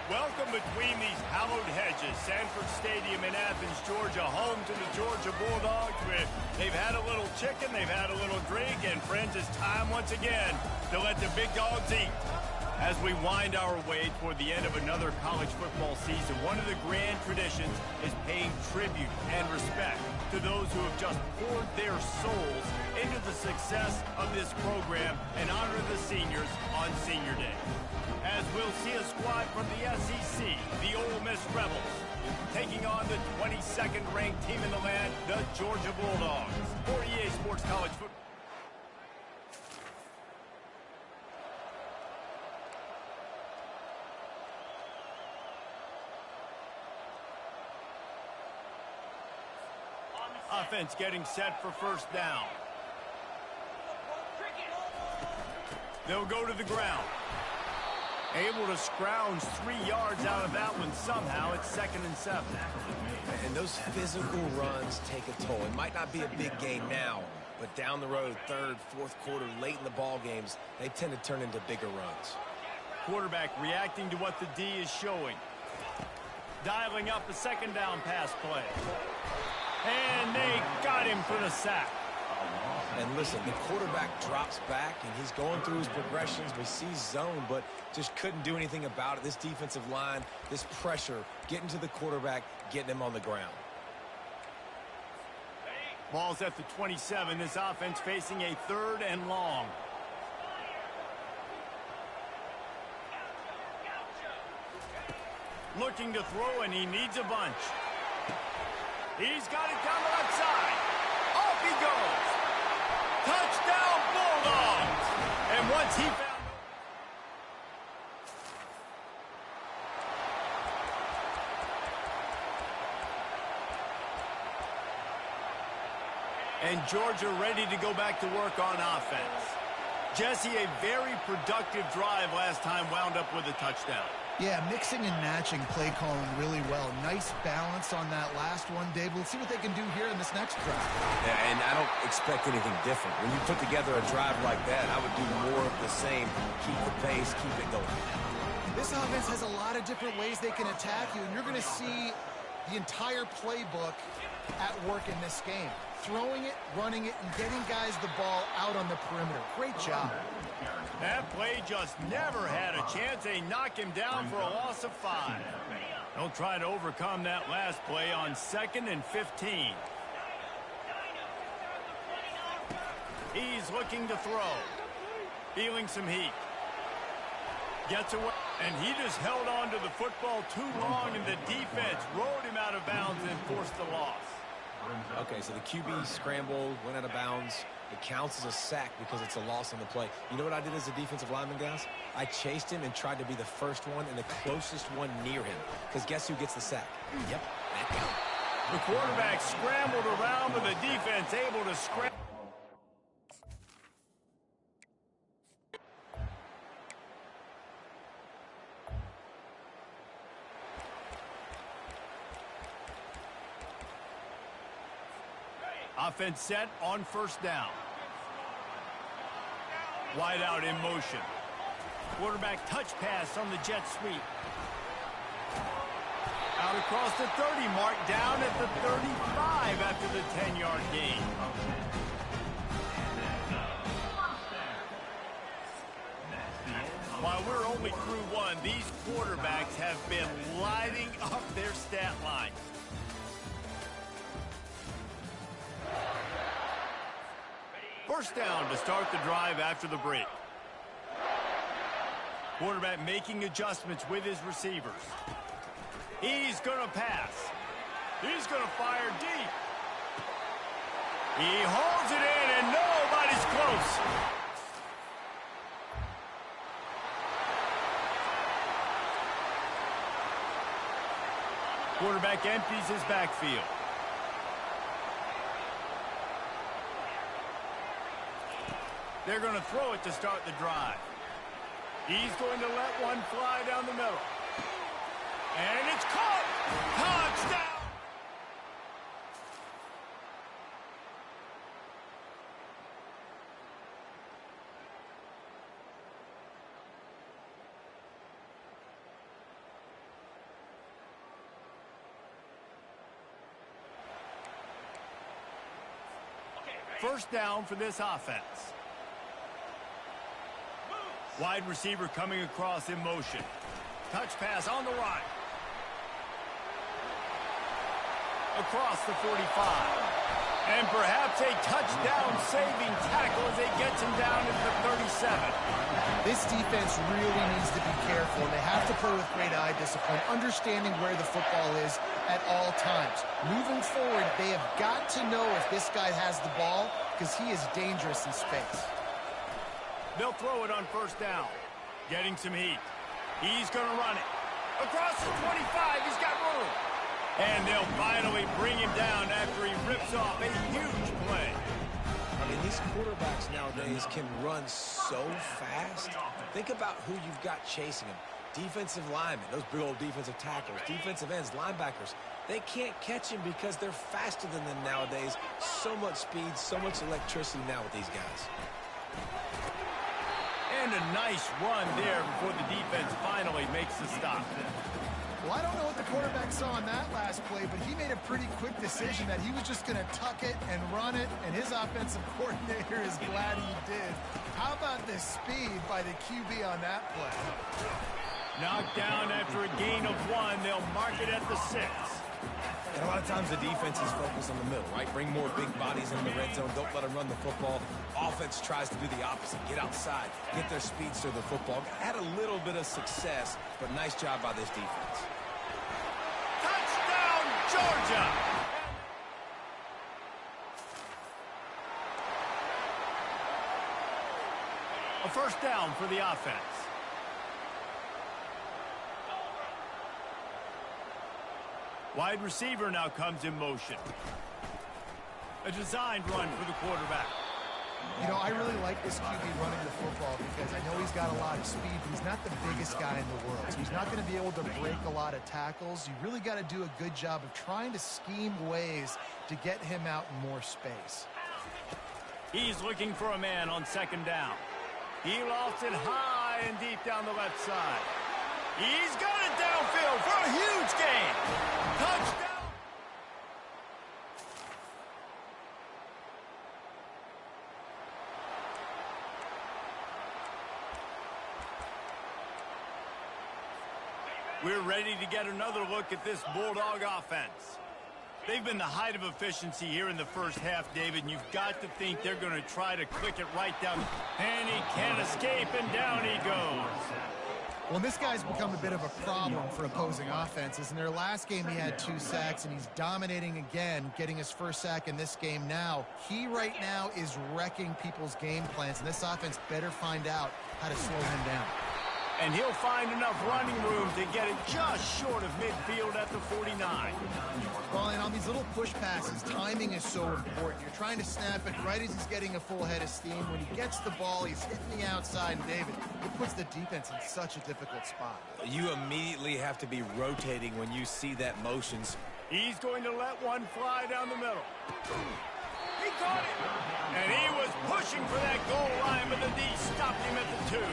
Welcome between these hallowed hedges. Sanford Stadium in Athens, Georgia, home to the Georgia Bulldogs. They've had a little chicken, they've had a little drink, and friends, it's time once again to let the big dogs eat. As we wind our way toward the end of another college football season, one of the grand traditions is paying tribute and respect to those who have just poured their souls into the success of this program and honor the seniors on Senior Day. As we'll see a squad from the SEC, the Ole Miss Rebels, taking on the 22nd ranked team in the land, the Georgia Bulldogs. For EA Sports College Football. Offense getting set for first down. They'll go to the ground. Able to scrounge 3 yards out of that one somehow. It's 2nd and 7. And those physical runs take a toll. It might not be a big gain now, but down the road, third, fourth quarter, late in the ball games, they tend to turn into bigger runs. Quarterback reacting to what the D is showing. Dialing up a 2nd down pass play. And they got him for the sack. And listen, the quarterback drops back, and he's going through his progressions. We see zone, but just couldn't do anything about it. This defensive line, this pressure, getting to the quarterback, getting him on the ground. Ball's at the 27. This offense facing a 3rd and long. Looking to throw, and he needs a bunch. He's got it down the left side. Off he goes. Touchdown, Bulldogs! And once he found... And Georgia ready to go back to work on offense. Jesse, a very productive drive last time, wound up with a touchdown. Yeah, mixing and matching play calling really well. Nice balance on that last one, Dave. We'll see what they can do here in this next drive. Yeah, and I don't expect anything different. When you put together a drive like that, I would do more of the same. Keep the pace, keep it going. This offense has a lot of different ways they can attack you, and you're going to see the entire playbook at work in this game. Throwing it, running it, and getting guys the ball out on the perimeter. Great job. That play just never had a chance. They knock him down for a loss of 5. They'll try to overcome that last play on 2nd and 15. He's looking to throw. Feeling some heat. Gets away. And he just held on to the football too long, and the defense rolled him out of bounds and forced the loss. Okay, so the QB scrambled, went out of bounds. It counts as a sack because it's a loss on the play. You know what I did as a defensive lineman, guys? I chased him and tried to be the first one and the closest one near him. Because guess who gets the sack? Yep, that guy. The quarterback scrambled around, but the defense able to scramble. Offense set on first down. Wide out in motion. Quarterback touch pass on the jet sweep. Out across the 30 mark, down at the 35 after the 10-yard gain. While we're only through one, these quarterbacks have been lighting up their stat line. First down to start the drive after the break. Quarterback making adjustments with his receivers. He's going to pass. He's going to fire deep. He holds it in, and nobody's close. Quarterback empties his backfield. They're going to throw it to start the drive. He's going to let one fly down the middle. And it's caught! Touchdown! first down for this offense. Wide receiver coming across in motion. Touch pass on the right. Across the 45. And perhaps a touchdown-saving tackle as they get him down at the 37. This defense really needs to be careful, and they have to play with great eye discipline, understanding where the football is at all times. Moving forward, they have got to know if this guy has the ball, because he is dangerous in space. They'll throw it on first down. Getting some heat. He's going to run it. Across the 25, he's got room. And they'll finally bring him down after he rips off a huge play. I mean, these quarterbacks nowadays can run so fast. Think about who you've got chasing them. Defensive linemen, those big old defensive tackles, defensive ends, linebackers. They can't catch him because they're faster than them nowadays. So much speed, so much electricity now with these guys. And a nice run there before the defense finally makes the stop. Well, I don't know what the quarterback saw on that last play, but he made a pretty quick decision that he was just going to tuck it and run it, and his offensive coordinator is glad he did. How about the speed by the QB on that play? Knocked down after a gain of 1. They'll mark it at the 6. And a lot of times the defense is focused on the middle, right? Bring more big bodies in the red zone. Don't let them run the football. Offense tries to do the opposite. Get outside. Get their speedster the football. Had a little bit of success, but nice job by this defense. Touchdown, Georgia! A first down for the offense. Wide receiver now comes in motion. A designed run for the quarterback. You know, I really like this QB running the football because I know he's got a lot of speed, but he's not the biggest guy in the world. So he's not going to be able to break a lot of tackles. You really got to do a good job of trying to scheme ways to get him out in more space. He's looking for a man on second down. He lofts it high and deep down the left side. He's got it downfield for a huge gain. Touchdown. We're ready to get another look at this Bulldog offense. They've been the height of efficiency here in the first half, David, and you've got to think they're going to try to click it right down. And he can't escape, and down he goes. Well, this guy's become a bit of a problem for opposing offenses. In their last game, he had 2 sacks, and he's dominating again, getting his first sack in this game now. He right now is wrecking people's game plans, and this offense better find out how to slow him down. And he'll find enough running room to get it just short of midfield at the 49. Well, and on these little push passes, timing is so important. You're trying to snap it right as he's getting a full head of steam. When he gets the ball, he's hitting the outside, and David, it puts the defense in such a difficult spot. You immediately have to be rotating when you see that motions. He's going to let one fly down the middle. He caught it. And he was pushing for that goal line, but the D stopped him at the 2.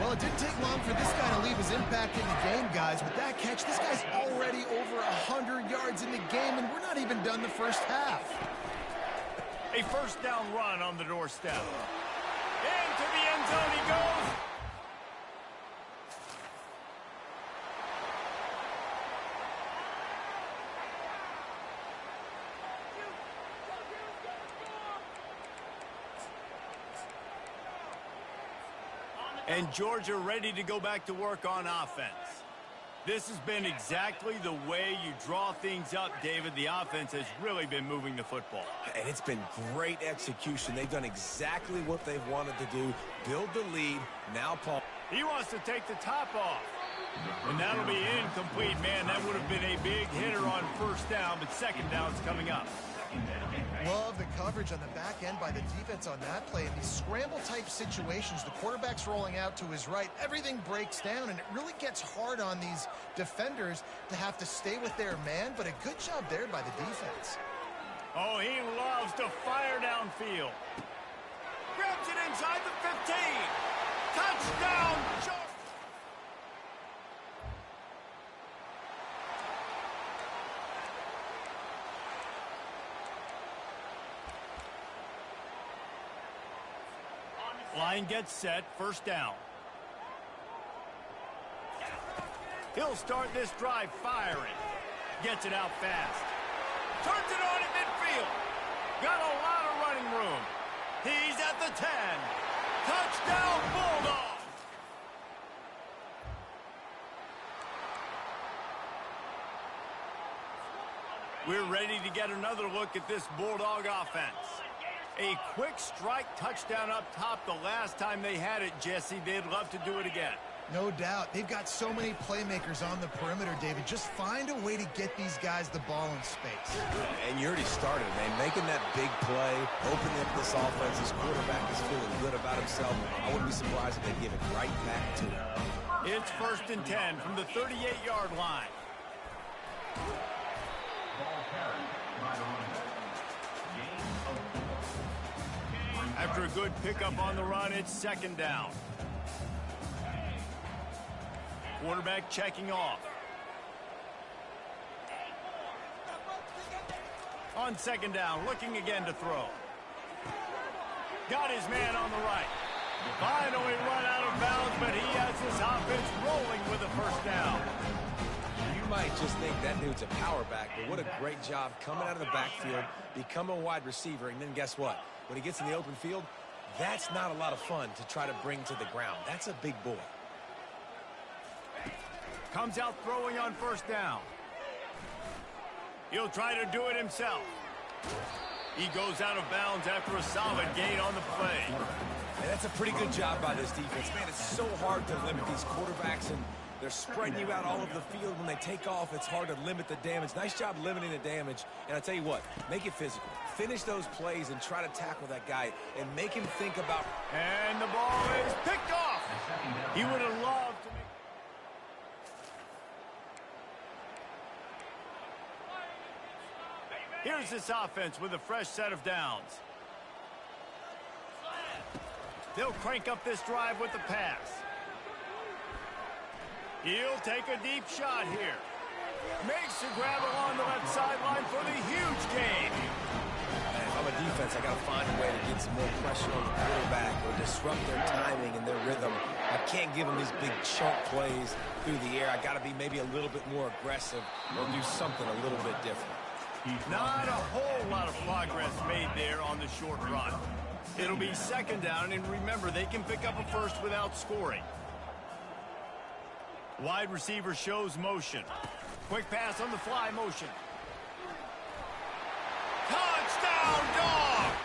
Well, it didn't take long for this guy to leave his impact in the game, guys. With that catch, this guy's already over 100 yards in the game, and we're not even done the first half. A first down run on the doorstep. Into the end zone he goes. And Georgia ready to go back to work on offense. This has been exactly the way you draw things up, David. The offense has really been moving the football. And it's been great execution. They've done exactly what they've wanted to do. Build the lead. Now Paul. He wants to take the top off. And that'll be incomplete. Man, that would have been a big hitter on first down, but second down's coming up. Love the coverage on the back end by the defense on that play. In these scramble-type situations, the quarterback's rolling out to his right. Everything breaks down, and it really gets hard on these defenders to have to stay with their man, but a good job there by the defense. Oh, he loves to fire downfield. Grabs it inside the 15. Touchdown, Georgia! Line gets set, first down. He'll start this drive firing. Gets it out fast. Turns it on at midfield. Got a lot of running room. He's at the 10. Touchdown, Bulldogs! We're ready to get another look at this Bulldog offense. A quick strike touchdown up top the last time they had it, Jesse. They'd love to do it again. No doubt. They've got so many playmakers on the perimeter, David. Just find a way to get these guys the ball in space. And you already started, man. Making that big play, opening up this offense. This quarterback is feeling good about himself. I wouldn't be surprised if they give it right back to him. It's 1st and 10 from the 38-yard line. After a good pickup on the run, it's 2nd down. Quarterback checking off. On 2nd down, looking again to throw. Got his man on the right. Finally run out of bounds, but he has this offense rolling with a 1st down. You might just think that dude's a power back, but what a great job coming out of the backfield, become a wide receiver, and then guess what? When he gets in the open field, that's not a lot of fun to try to bring to the ground. That's a big boy. Comes out throwing on 1st down. He'll try to do it himself. He goes out of bounds after a solid gain on the play. And that's a pretty good job by this defense. Man, it's so hard to limit these quarterbacks, and they're spreading you out all over the field. When they take off, it's hard to limit the damage. Nice job limiting the damage. And I tell you what, make it physical. Finish those plays and try to tackle that guy and make him think about... And the ball is picked off. He would have loved to make... Here's this offense with a fresh set of downs. They'll crank up this drive with the pass. He'll take a deep shot here. Makes the grab along the left sideline for the huge gain. Man, if I'm a defense, I got to find a way to get some more pressure on the quarterback or disrupt their timing and their rhythm. I can't give them these big chunk plays through the air. I got to be maybe a little bit more aggressive or do something a little bit different. Not a whole lot of progress made there on the short run. It'll be 2nd down, and remember, they can pick up a 1st without scoring. Wide receiver shows motion. Quick pass on the fly motion. Touchdown, Dogs!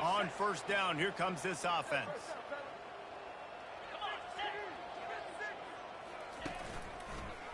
On 1st down, here comes this offense.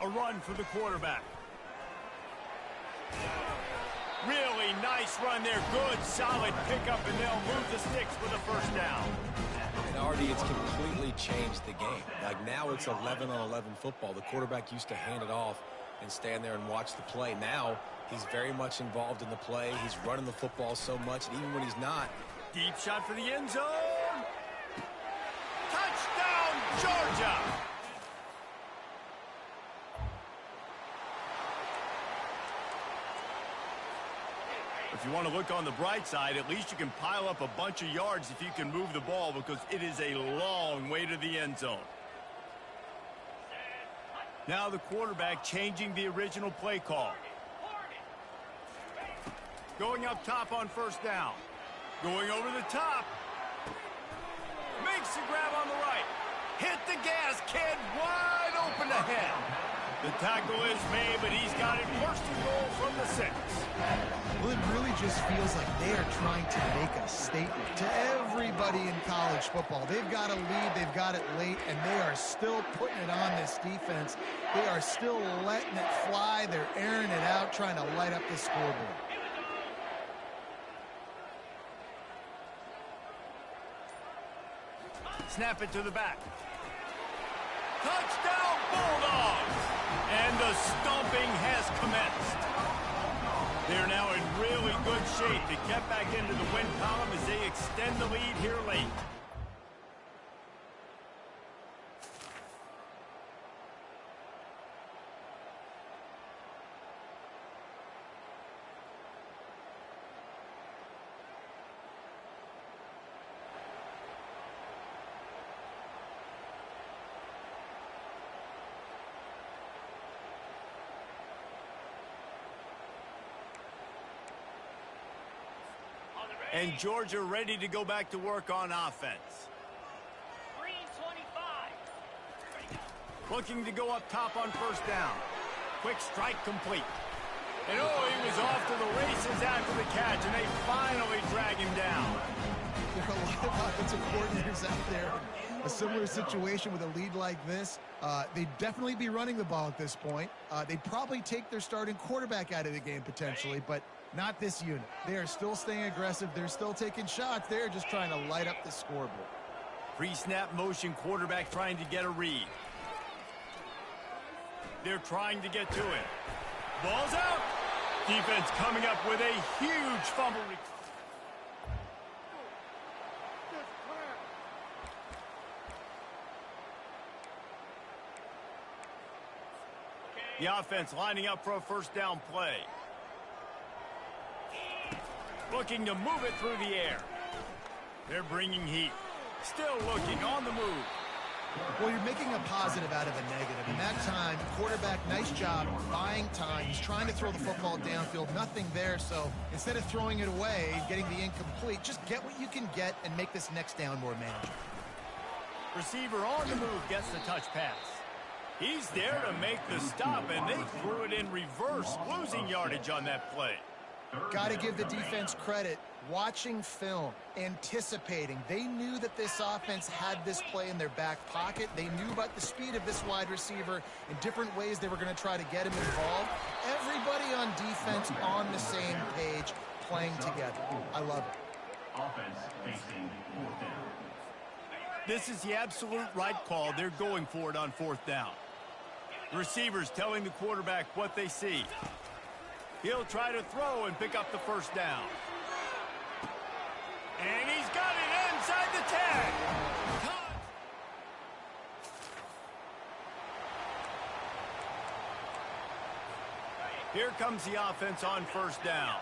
A run for the quarterback. Really nice run there. Good, solid pickup, and they'll move the sticks with a 1st down. And already it's completely changed the game. Like now it's 11-on-11 football. The quarterback used to hand it off and stand there and watch the play. Now he's very much involved in the play. He's running the football so much, and even when he's not. Deep shot for the end zone. Touchdown, Georgia! If you want to look on the bright side, at least you can pile up a bunch of yards if you can move the ball, because it is a long way to the end zone. Now the quarterback changing the original play call. Going up top on 1st down. Going over the top. Makes the grab on the right. Hit the gas, kid. Wide open ahead. The tackle is made, but he's got it 1st and goal from the 6. Well, it really just feels like they are trying to make a statement to everybody in college football. They've got a lead, they've got it late, and they are still putting it on this defense. They are still letting it fly. They're airing it out, trying to light up the scoreboard. Snap it to the back. Touchdown, Bulldogs! And the stomping has commenced. They're now in really good shape to get back into the win column as they extend the lead here late. And Georgia ready to go back to work on offense. Green 25. Looking to go up top on first down. Quick strike complete. And oh, he was off to the races after the catch, and they finally drag him down. There are a lot of offensive coordinators out there. A similar situation with a lead like this. They'd definitely be running the ball at this point. They'd probably take their starting quarterback out of the game potentially, but not this unit. They are still staying aggressive. They're still taking shots. They're just trying to light up the scoreboard. Pre-snap motion, quarterback trying to get a read. They're trying to get to it. Ball's out. Defense coming up with a huge fumble. The offense lining up for a first down play. Looking to move it through the air. They're bringing heat. Still looking on the move. Well, you're making a positive out of a negative. In that time, quarterback, nice job buying time. He's trying to throw the football downfield. Nothing there, so instead of throwing it away, getting the incomplete, just get what you can get and make this next down more manageable. Receiver on the move gets the touch pass. He's there to make the stop, and they threw it in reverse, losing yardage on that play. Got to give the defense credit. Watching film, anticipating. They knew that this offense had this play in their back pocket. They knew about the speed of this wide receiver and different ways they were going to try to get him involved. Everybody on defense on the same page, playing together. I love it. Offense facing fourth down. This is the absolute right call. They're going for it on fourth down. Receivers telling the quarterback what they see. He'll try to throw and pick up the first down. And he's got it inside the 10. Here comes the offense on first down.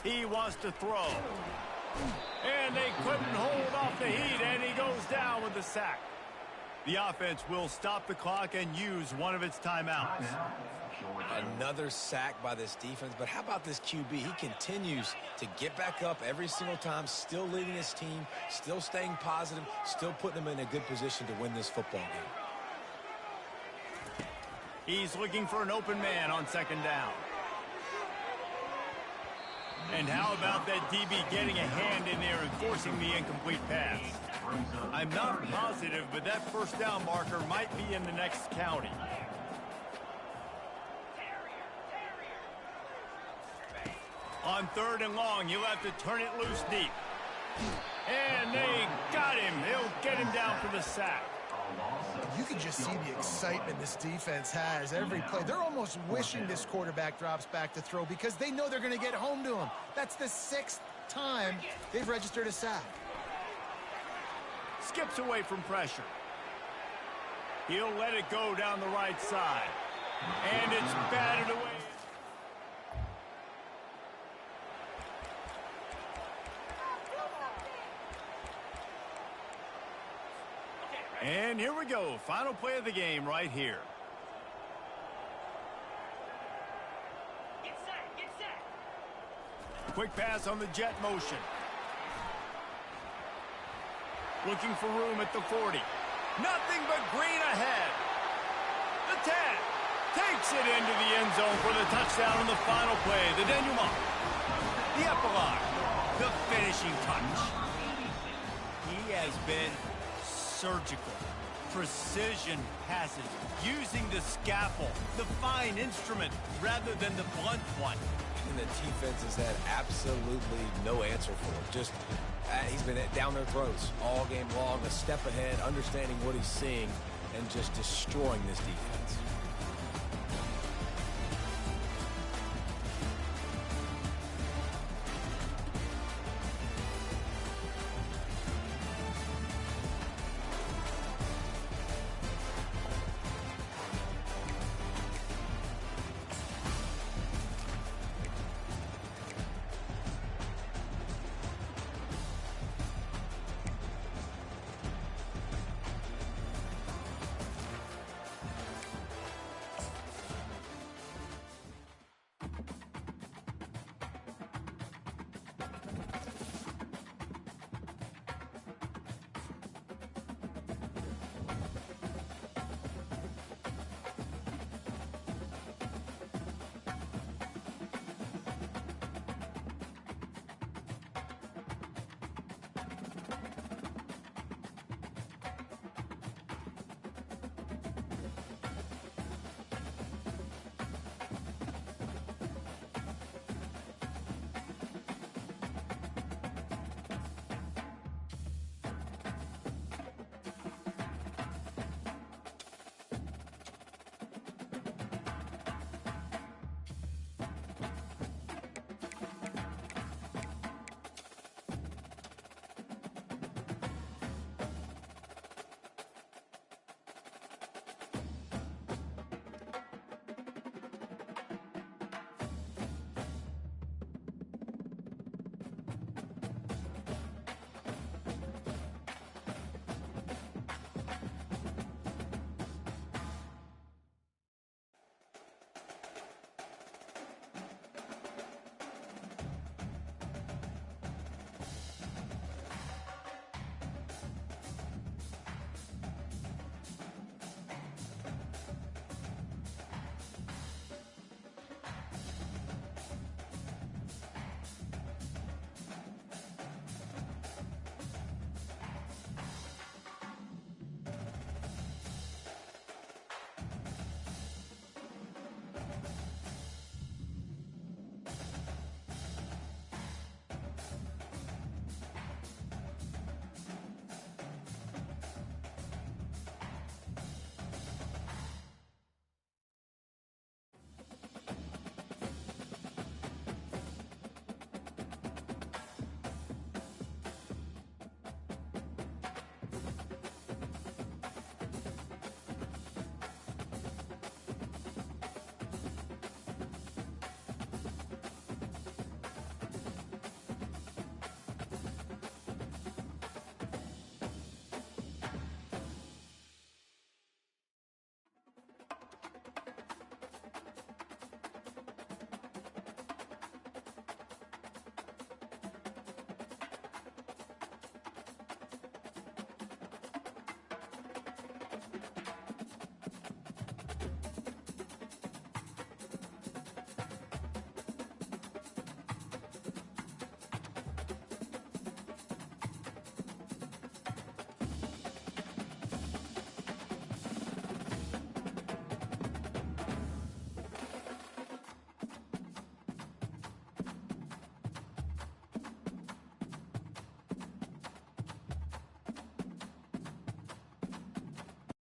He wants to throw. And they couldn't hold off the heat, and he goes down with the sack. The offense will stop the clock and use one of its timeouts. Another sack by this defense, but how about this QB? He continues to get back up every single time, still leading his team, still staying positive, still putting them in a good position to win this football game. He's looking for an open man on second down. And how about that DB getting a hand in there and forcing the incomplete pass? I'm not positive, but that first down marker might be in the next county. On third and long, he'll have to turn it loose deep. And they got him. They'll get him down for the sack. You can just see the excitement this defense has every play. They're almost wishing this quarterback drops back to throw because they know they're going to get home to him. That's the 6th time they've registered a sack. Skips away from pressure. He'll let it go down the right side. And it's batted away. And here we go. Final play of the game right here. Get set. Quick pass on the jet motion. Looking for room at the 40. Nothing but green ahead. The 10 takes it into the end zone for the touchdown on the final play. The denouement. The epilogue. The finishing touch. He has been surgical. Precision passes. Using the scalpel. The fine instrument rather than the blunt one. And the defense has had absolutely no answer for him. Just, he's been down their throats all game long, a step ahead, understanding what he's seeing, and just destroying this defense.